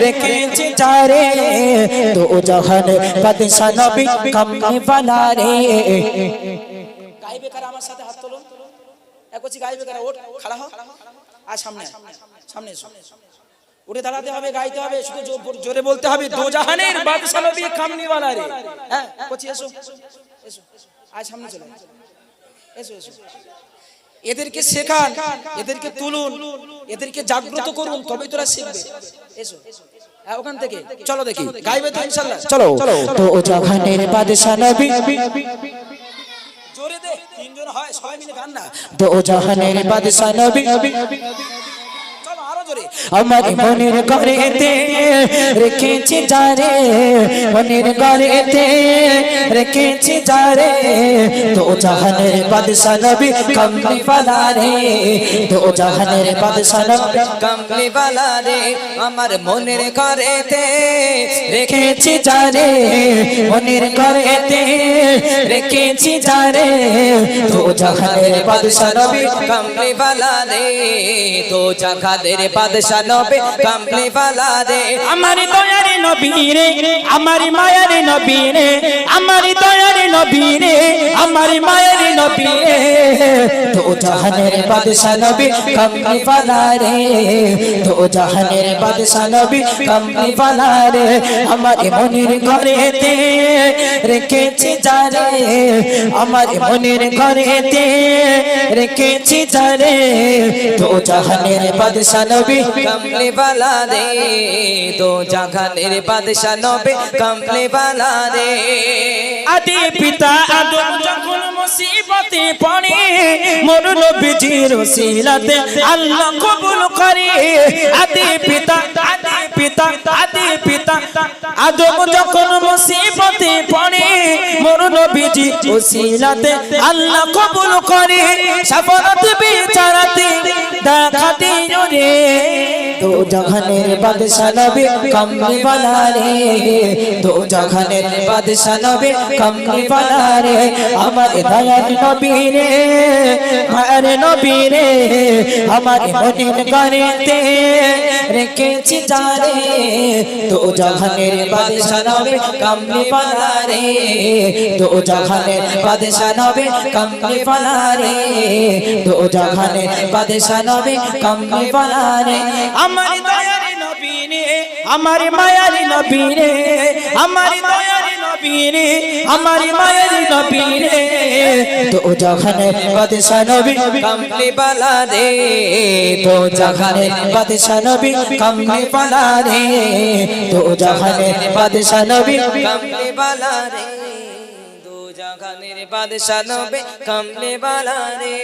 রেখেছি যারে দো জাহানের বাদশা নবী কামলি वाला রে গাইবে কারা আমার সাথে হাত তোলো একবার গাইবে কারা ওঠ খড়া হ আর সামনে সামনে উঠে দাঁড়াতে হবে গাইতে হবে শুধু জোরে বলতে হবে দো জাহানের বাদশা নবী কামলি वाला রে হ্যাঁ কোচি এসো এসো আজ সামনে চলে এসো এসো এদেরকে শেখান এদেরকে তুলুন এদেরকে জাগ্রত করুন তবেই তোরা শিখবে এসো ওখান থেকে চলো দেখি গাইবে তো ইনশাআল্লাহ চলো তো জাহানের বাদশা নবী জোরে দে তিনজন হয় সবাই মিলে গান না তো জাহানের বাদশা নবী চলো আরো জোরে আমার মনের ঘরেতে রেখেছি যারে মনের ঘরেতে রেখেছি যারে তো জাহানের বাদশা নবী কামলি वाला রে তো জাহানের বাদশা নবী কামলি वाला রে আমার মনের ঘরেতে রেখেছি যারে মনের ঘরেতে রেখেছি যারে তো জাহানের বাদশা নবী কামলি वाला রে তো জাহানের বাদশা নবী কামলি वाला রে আমার দয়ার নবী রে আমার মায়ার নবী রে আমার দয়ার নবী রে আমার মায়ের নবী রে তো জাহানের বাদশা নবী কামলি वाला রে তো জাহানের বাদশা নবী কামলি वाला রে আমার মনের ঘরেতে রেখেছি যারে আমার মনের ঘরেতে রেখেছি যারে তো জাহানের বাদশা নবী কামলি वाला রে তো জাহানের বাদশা নবী কামলি वाला রে আদি পিতা আদম যখন মুসিবতে পড়ে মোর নবীজির ওসিলাতে আল্লাহ কবুল করে আদি পিতা আদম যখন মুসিবতে পড়ে মোর নবীজির ওসিলাতে আল্লাহ কবুল করে শাফাআত বিচারাতে দেখাতে রে তো জাহানের বাদশা নবী কামলি वाला রে তো জাহানের বাদশা নবী কামলি वाला রে আমার দয়ার নবী রে মায়ের নবী রে আমার মনের ঘরেতে রেখেছি যারে তো জাহানের বাদশা নবী কামলি वाला রে তো জাহানের বাদশা নবী কামলি वाला রে তো জাহানের বাদশা নবী কামলি वाला রে আমার দয়ার নবী রে আমার মায়ার নবী রে আমার দয়ার নবী রে আমার মায়ের নবী রে তো জাহানের বাদশা নবী কামলি वाला রে তো জাহানের বাদশা নবী কামলি वाला রে তো জাহানের বাদশা নবী কামলি वाला রে তো জাহানের বাদশা নবী কামলি वाला রে